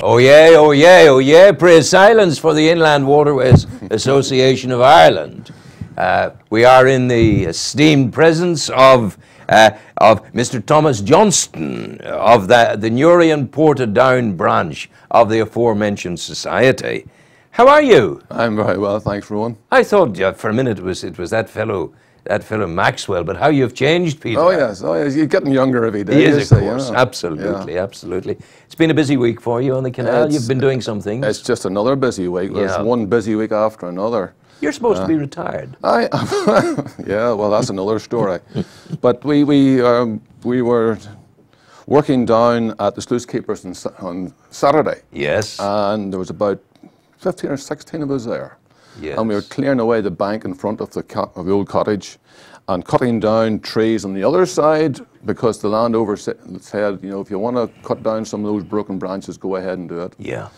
Oh yeah, oh yeah, oh yeah. Praise silence for the Inland Waterways Association of Ireland. We are in the esteemed presence of Mr. Thomas Johnston of the Newrian Portadown branch of the aforementioned society. How are you? I'm very well, thanks, Rowan. I thought for a minute it was that fellow Maxwell, but how you've changed, Peter. Oh yes, you're getting younger every day. He is, of course, absolutely, absolutely. It's been a busy week for you on the canal. You've been doing some things. It's just another busy week. There's one busy week after another. You're supposed to be retired. Yeah, well, that's another story. But we were working down at the sluice keepers on Saturday. Yes. And there was about 15 or 16 of us there. Yes. And we were clearing away the bank in front of the old cottage and cutting down trees on the other side, because the landowner said, you know, if you want to cut down some of those broken branches, go ahead and do it. Yeah.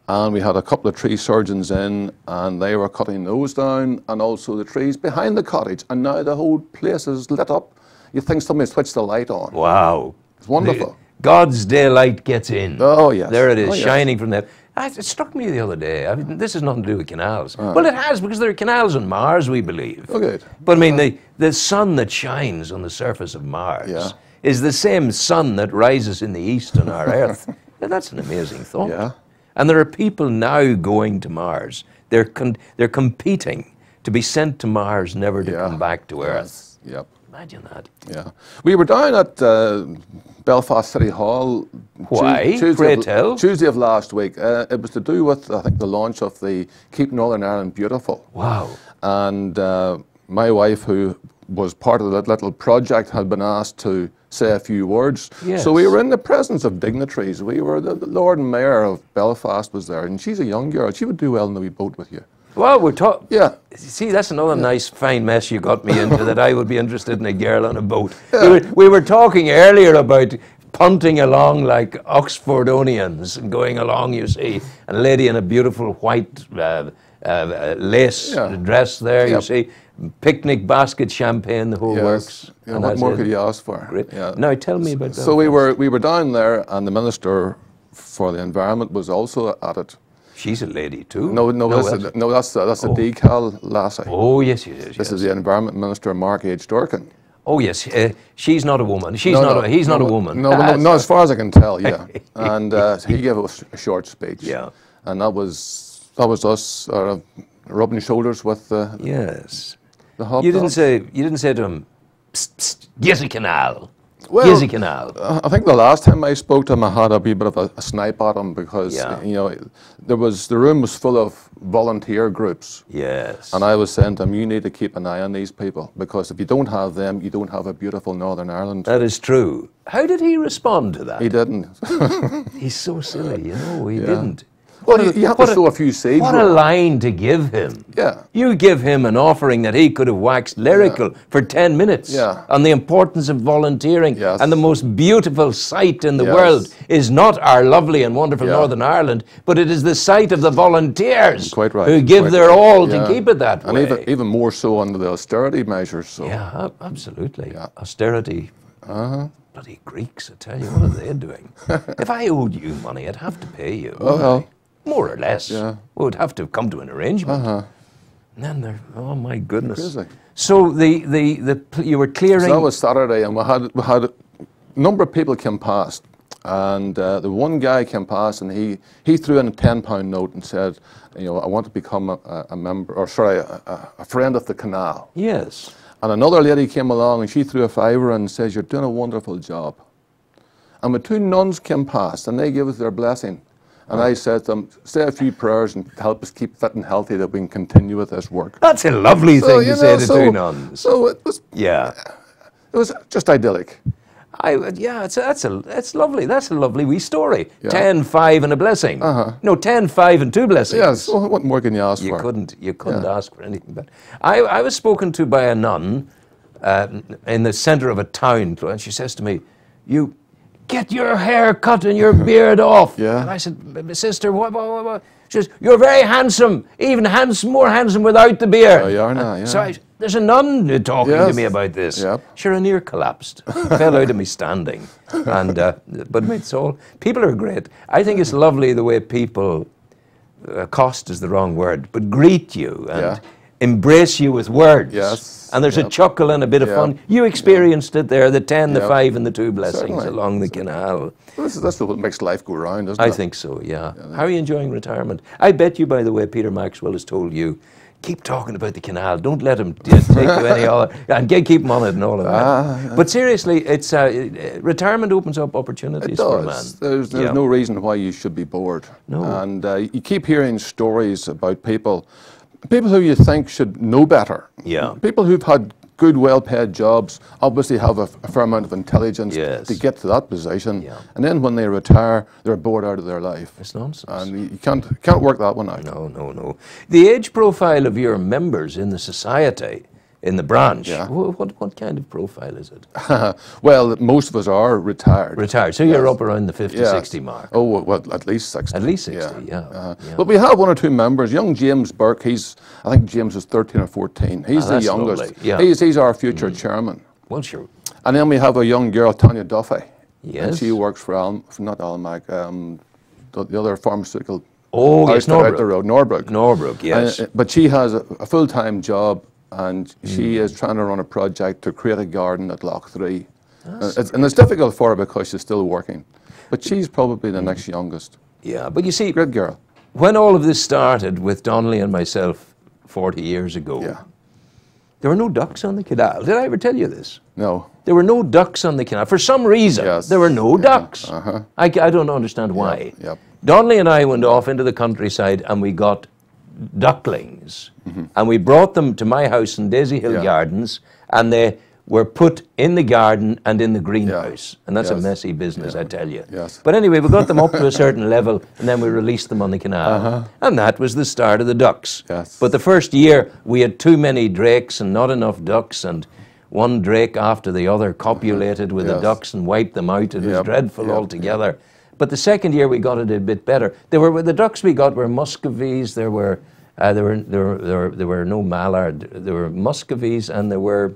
And we had a couple of tree surgeons in, and they were cutting those down, and also the trees behind the cottage. And now the whole place is lit up. You think somebody switched the light on. Wow. It's wonderful. God's daylight gets in. Oh, yes. There it is, oh, yes. shining from there. It struck me the other day. I mean, this has nothing to do with canals. Well, it has, because there are canals on Mars, we believe. Oh, good. But I mean, the sun that shines on the surface of Mars is the same sun that rises in the east on our Earth. And that's an amazing thought. Yeah. And there are people now going to Mars. They're competing to be sent to Mars, never to come back to Earth. Yep. Imagine that. Yeah. We were down at Belfast City Hall. Why? Tuesday of last week. It was to do with, I think, the launch of the Keep Northern Ireland Beautiful. Wow. And my wife, who was part of that little project, had been asked to say a few words. Yes. So we were in the presence of dignitaries. We were, the Lord Mayor of Belfast was there, and she's a young girl. She would do well in the wee boat with you. Well, we're talking. Yeah. See, that's another nice, fine mess you got me into, that I would be interested in a girl on a boat. Yeah. We were talking earlier about punting along like Oxfordonians and going along, you see, and a lady in a beautiful white lace dress there, you see, picnic basket, champagne, the whole works. Yeah, and what more could you ask for? Great. Yeah. Now tell me about that. So we were down there, and the Minister for the Environment was also at it. She's a lady too. No, that's a decal lassie. Oh yes, This is the Environment Minister, Mark H. Dorkin. Oh yes, she's not a woman. He's not a woman. No, as far as I can tell, yeah. And he gave us a short speech. Yeah. And that was us rubbing shoulders with the hobnobs. You didn't say to him, psst, psst, get a canal. Well, I think the last time I spoke to him, I had a wee bit of a snipe at him, because you know, the room was full of volunteer groups. Yes. And I was saying to him, you need to keep an eye on these people, because if you don't have them, you don't have a beautiful Northern Ireland. That is true. How did he respond to that? He didn't. He's so silly, you know. He didn't. Well, you have to sow a few seeds. What a line to give him. Yeah. You give him an offering that he could have waxed lyrical for 10 minutes on the importance of volunteering. Yes. And the most beautiful sight in the world is not our lovely and wonderful Northern Ireland, but it is the sight of the volunteers who give their all to keep it that way. And even more so under the austerity measures. So. Yeah, absolutely. Yeah. Austerity. Bloody Greeks, I tell you, what are they doing? If I owed you money, I'd have to pay you. Well. More or less. Yeah. We would have to come to an arrangement. And then they're, oh my goodness. Crazy. So you were clearing. So that was Saturday, and we had a number of people came past, and the one guy came past, and he threw in a £10 note and said, you know, I want to become a member, or sorry, a friend of the canal. Yes. And another lady came along, and she threw a fiver and says, you're doing a wonderful job. And the two nuns came past, and they gave us their blessing. And I said to them, say a few prayers and help us keep fit and healthy, that we can continue with this work. That's a lovely thing to say to two nuns. So it was, it was just idyllic. That's lovely. That's a lovely wee story. 10, 5 and a blessing. No, 10, 5 and 2 blessings. Yes, well, what more can you ask for? You couldn't ask for anything better. I was spoken to by a nun in the centre of a town, and she says to me, you get your hair cut and your beard off. And I said, sister, what? She says, you're very handsome, even more handsome without the beard. Oh, you are now, So There's a nun talking to Yes. me about this. Yep. Sure, I near collapsed. Fell out of me standing. And but it's all, people are great. I think it's lovely the way people, accost is the wrong word, but greet you and embrace you with words. Yes. And there's a chuckle and a bit of fun. You experienced it there, the 10, the 5 and the 2 blessings Certainly. along the canal. Well, that's what makes life go round, isn't it? I think so, yeah. How are you enjoying retirement? I bet you, by the way, Peter Maxwell has told you, keep talking about the canal. Don't let him take you any other, and keep him on it and all of that. But seriously, it's retirement opens up opportunities for a man. There's no reason why you should be bored. No. And you keep hearing stories about people who you think should know better. Yeah. People who've had good, well-paid jobs, obviously have a fair amount of intelligence to get to that position. Yeah. And then when they retire, they're bored out of their life. It's nonsense. And you can't work that one out. No. The age profile of your members in the society, in the branch, what kind of profile is it? Well, most of us are retired. Retired. So you're up around the 50, 60 mark. Oh, well, at least 60. At least 60, yeah. But we have 1 or 2 members. Young James Burke, I think James is 13 or 14. He's the youngest. Lovely. Yeah. He's our future chairman. Well, sure. And then we have a young girl, Tanya Duffy. Yes. And she works for not Almac, the other pharmaceutical. Oh, yes, out the road, Norbrook. Norbrook, yes. But she has a full-time job, and she is trying to run a project to create a garden at Loch 3. And it's difficult for her because she's still working. But she's probably the next youngest. Yeah, but you see, great girl. When all of this started with Donnelly and myself 40 years ago, there were no ducks on the canal. Did I ever tell you this? No. There were no ducks on the canal. For some reason, there were no ducks. I don't understand why. Donnelly and I went off into the countryside and we got ducklings. And we brought them to my house in Daisy Hill Gardens, and they were put in the garden and in the greenhouse. And that's a messy business, I tell you. But anyway, we got them up to a certain level, and then we released them on the canal. And that was the start of the ducks. But the first year, we had too many drakes and not enough ducks, and one drake after the other copulated with the ducks and wiped them out. It was dreadful altogether. But the second year, we got it a bit better. The ducks we got were muscovies. There were no mallard. There were muscovies, and there were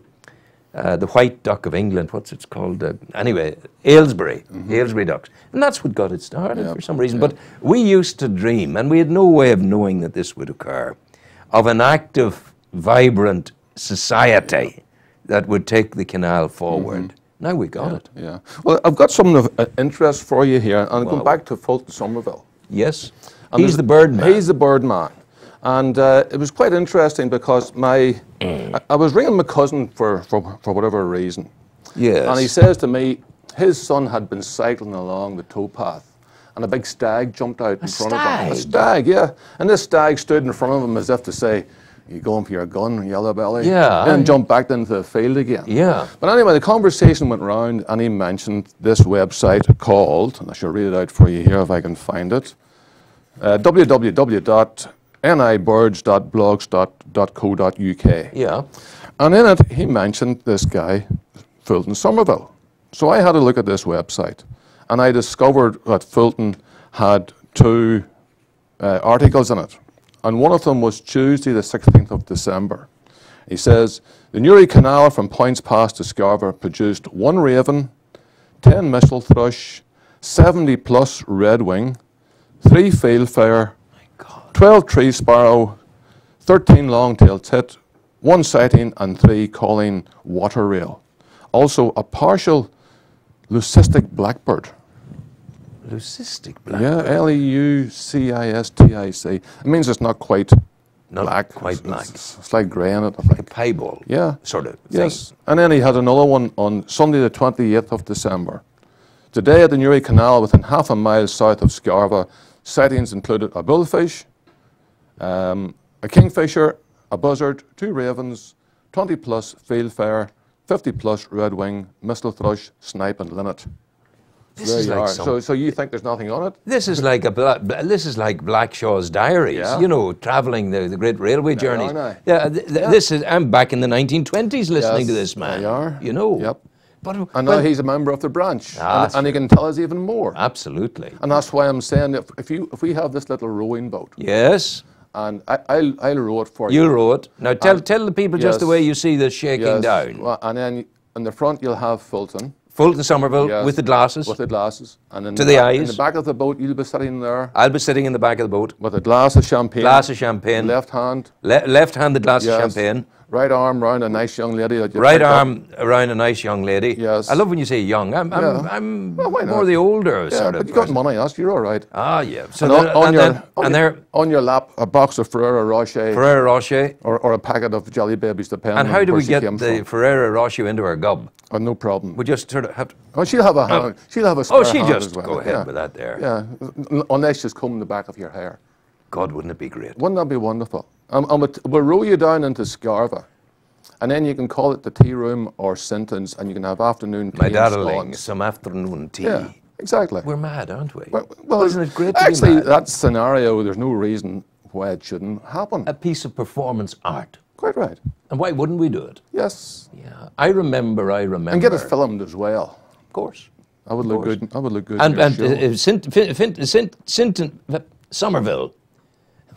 the white duck of England. What's it called? Anyway, Aylesbury. Aylesbury ducks. And that's what got it started for some reason. But we used to dream, and we had no way of knowing that this would occur, of an active, vibrant society that would take the canal forward. Now we got it. Yeah. Well, I've got something of interest for you here. And going back to Fulton Somerville. Yes. He's the bird man. He's the bird man. And it was quite interesting because I was ringing my cousin for whatever reason. Yes. And he says to me, his son had been cycling along the towpath, and a big stag jumped out in front of him. A stag, yeah. And this stag stood in front of him as if to say, "You going for your gun, yellow belly?" Yeah. And jumped back into the field again. Yeah. But anyway, the conversation went round, and he mentioned this website called, and I shall read it out for you here if I can find it, www.nibirds.blogs.co.uk. Yeah. And in it, he mentioned this guy, Fulton Somerville. So I had a look at this website, and I discovered that Fulton had 2 articles in it. And one of them was Tuesday, the 16th of December. He says, the Newry Canal from Points Pass to Scarborough produced 1 raven, 10 missel thrush, 70 plus redwing, 3 fieldfare, 12 tree sparrow, 13 long-tailed tit, 1 sighting, and 3 calling water rail. Also a partial leucistic blackbird. Leucistic blackbird? Yeah, L-E-U-C-I-S-T-I-C. It means it's not quite black. Quite black. It's like grey in it, I like think. A piebald sort of thing. Yes. And then he had another one on Sunday the 28th of December. Today at the Newry Canal, within half a mile south of Scarborough, sightings included a bullfish, a kingfisher, a buzzard, 2 ravens, 20 plus fieldfare, 50 plus redwing, missel thrush, snipe, and linnet. So you think there's nothing on it? This is like Blackshaw's diaries. You know, travelling the great railway journeys. This is. I'm back in the 1920s listening to this man. You are. You know. Yep. And now he's a member of the branch, and he can tell us even more. Absolutely. And that's why I'm saying if we have this little rowing boat. Yes. And I'll row it for you. You'll row it. Now tell the people just the Yes. way you see this shaking Yes. down. Well, and then in the front you'll have Fulton. Fulton Somerville Yes. with the glasses. With the glasses. And in To the the back, in eyes. the back of the boat you'll be sitting there I'll be sitting in the back of the boat. with a glass of champagne. Glass of champagne. Left hand. Left hand, the glass Yes. of champagne. Right arm round a nice young lady that you Right picked up. arm around a nice young lady. Yes. I love when you say young. I'm Well, why more not? the older Yeah, sort of but you got person. money, that's you're all right. Ah, yeah. So And then, on your lap, a box of Ferrero Rocher Ferrero Rocher. or a packet of Jelly Babies, depending And how on do where we she get came the from. Ferrero Rocher into our gob? Oh, no problem. We just sort of have to. Oh, she'll have a hand. She'll have a spare Oh, she hand just as well. go ahead yeah. with that there. Yeah, unless she's combing the back of your hair. God, wouldn't it be great? Wouldn't that be wonderful? We'll row you down into Scarva, and then you can call it the tea room or Sinton's, and you can have afternoon tea My and darling, scones. some afternoon tea. Yeah, exactly. We're mad, aren't we? Well, isn't it great to be actually, mad? that scenario, there's no reason why it shouldn't happen. A piece of performance art. Quite right. And why wouldn't we do it? Yes. Yeah. I remember. And get it filmed as well. Of course. I would look good. I would look good. And, in your show. Sinton Somerville.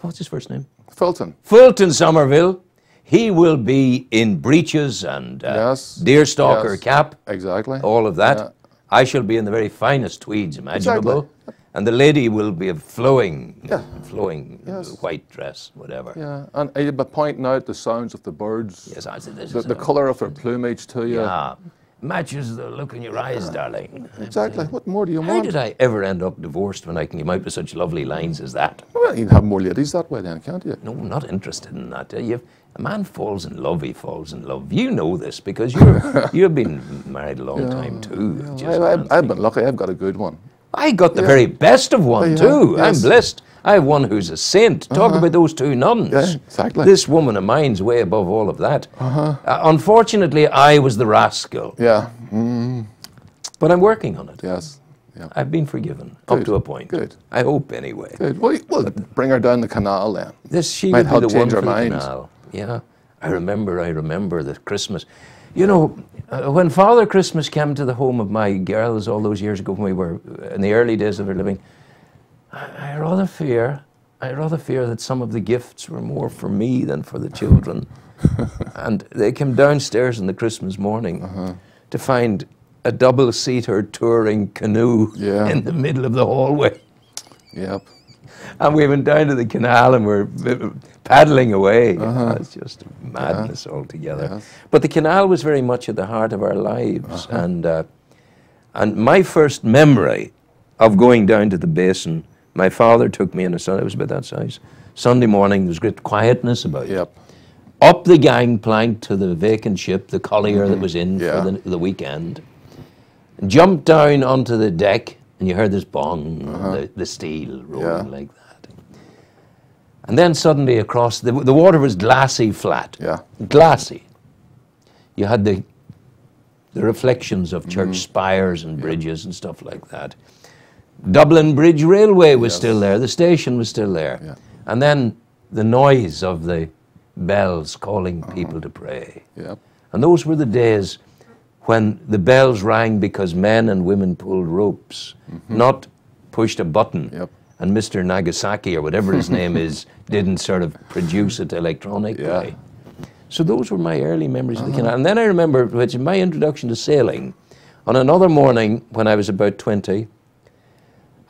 What's his first name? Fulton. Fulton Somerville. He will be in breeches and Yes. deerstalker Yes. cap. Exactly. All of that. Yeah. I shall be in the very finest tweeds imaginable. Exactly. And the lady will be a flowing Yes. white dress, whatever. Yeah, and you'll be pointing out the sounds of the birds. Yes, I said this The, is the colour of their plumage to you. yeah, matches the look in your eyes, darling. Exactly. What more do you How want? did I ever end up divorced when I can come out with such lovely lines as that? Well, you can have more ladies that way then, can't you? No, I'm not interested in that. A man falls in love, he falls in love. You know this because you've been married a long time too. Just I've been lucky. I've got a good one. I got the very best of one Yeah, too. I'm yes. blessed. I have one who's a saint. Talk about those two nuns. Yeah, exactly. This woman of mine's way above all of that. Unfortunately, I was the rascal, Yeah. but I'm working on it. Yes. Yeah. I've been forgiven up Good, to a point. good. I hope anyway. Good. Well, bring her down the canal then. She Might would be help the one change for our the minds. canal. Yeah, I remember the Christmas. You know, when Father Christmas came to the home of my girls all those years ago when we were in the early days of our living, I rather fear that some of the gifts were more for me than for the children. And they came downstairs on the Christmas morning to find a double-seater touring canoe Yeah. in the middle of the hallway. Yep. And we went down to the canal and we're paddling away. It's just madness altogether. Yes. But the canal was very much at the heart of our lives. And my first memory of going down to the basin, my father took me on a Sunday, I was about that size, Sunday morning, there was great quietness about it. Yep. Up the gangplank to the vacant ship, the collier that was in Yeah. for the weekend, jumped down onto the deck, and you heard this bong, the steel rolling like that. And then suddenly across, the water was glassy flat. Yeah. Glassy. You had the reflections of church spires and bridges and stuff like that. Dublin Bridge Railway was still there. The station was still there. Yeah. And then the noise of the bells calling people to pray. Yep. And those were the days when the bells rang because men and women pulled ropes, not pushed a button. Yep. And Mr. Nagasaki, or whatever his name is, didn't sort of produce it electronically. So those were my early memories of the canal. And then I remember, which is my introduction to sailing, on another morning when I was about 20,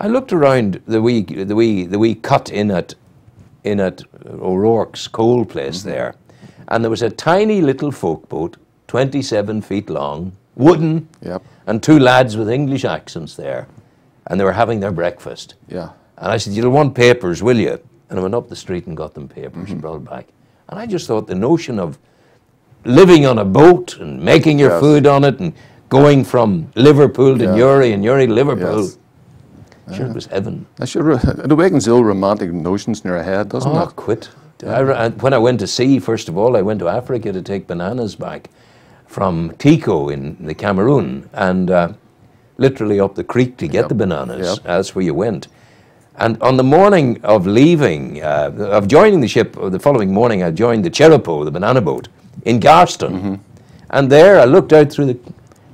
I looked around the wee cut in at O'Rourke's coal place there, and there was a tiny little folk boat, 27 feet long, wooden, Yep. and two lads with English accents there, and they were having their breakfast. Yeah. And I said, "You'll want papers, will you?" And I went up the street and got them papers and brought it back. And I just thought the notion of living on a boat and making your Yes. food on it and going from Liverpool to Newry and Newry to Liverpool, Yes. sure, it was heaven. It awakens ill romantic notions in your head, doesn't Oh, it? quit. When I went to sea, first of all, I went to Africa to take bananas back from Tico in the Cameroon, and literally up the creek to get the bananas. Yep. That's where you went. And on the morning of leaving, of joining the ship, or the following morning, I joined the Cherupo, the banana boat, in Johnston. And there I looked out through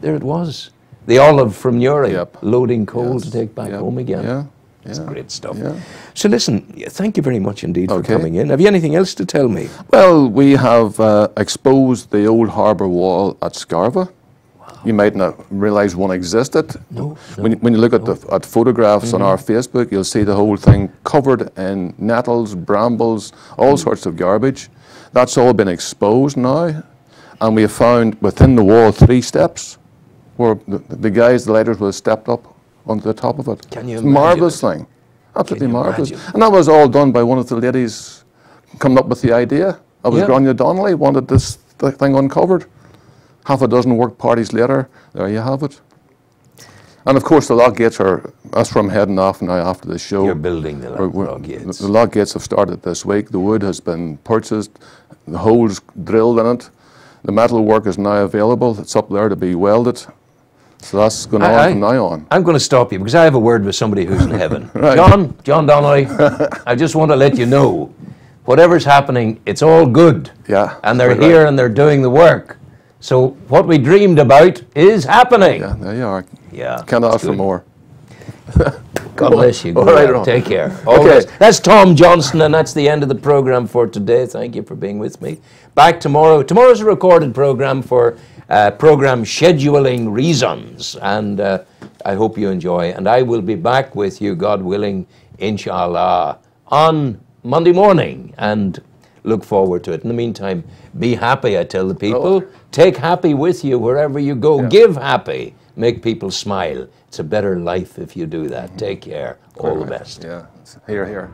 there it was, the Olive from Newry, Yep. loading coal Yes. to take back Yep. home again. Yeah. It's great stuff. Yeah. So listen, thank you very much indeed for Okay. coming in. Have you anything else to tell me? Well, we have exposed the old harbour wall at Scarva. You might not realise one existed. No, When you look at photographs on our Facebook, you'll see the whole thing covered in nettles, brambles, all sorts of garbage. That's all been exposed now, and we have found within the wall 3 steps where the guys, the lighters, would have stepped up onto the top of it. Can you It's a imagine marvellous it? thing. Absolutely Can you marvellous. imagine? And that was all done by one of the ladies coming up with the idea. It was Yeah. Grania Donnelly wanted this thing uncovered. Half a dozen work parties later, there you have it. And of course the lock gates are, us from heading off now after the show. You're building the log The gates. lock gates have started this week. The wood has been purchased, the holes drilled in it. The metal work is now available. It's up there to be welded. So that's going on from now on. I'm going to stop you because I have a word with somebody who's in heaven. Right. John Donnelly, I just want to let you know, whatever's happening, it's all good. Yeah. And they're quite here right. and they're doing the work. So what we dreamed about is happening. Yeah, there you are. Yeah, Can't that's ask for good. more. God bless you. Go All right, well. Ron. Take care. All the Okay. best. That's Tom Johnston, and that's the end of the program for today. Thank you for being with me. Back tomorrow. Tomorrow's a recorded program for program scheduling reasons, and I hope you enjoy. And I will be back with you, God willing, inshallah, on Monday morning, and look forward to it. In the meantime, be happy, I tell the people. Take happy with you wherever you go. Yeah. Give happy. Make people smile. It's a better life if you do that. Take care. All the best. Yeah. Here, here.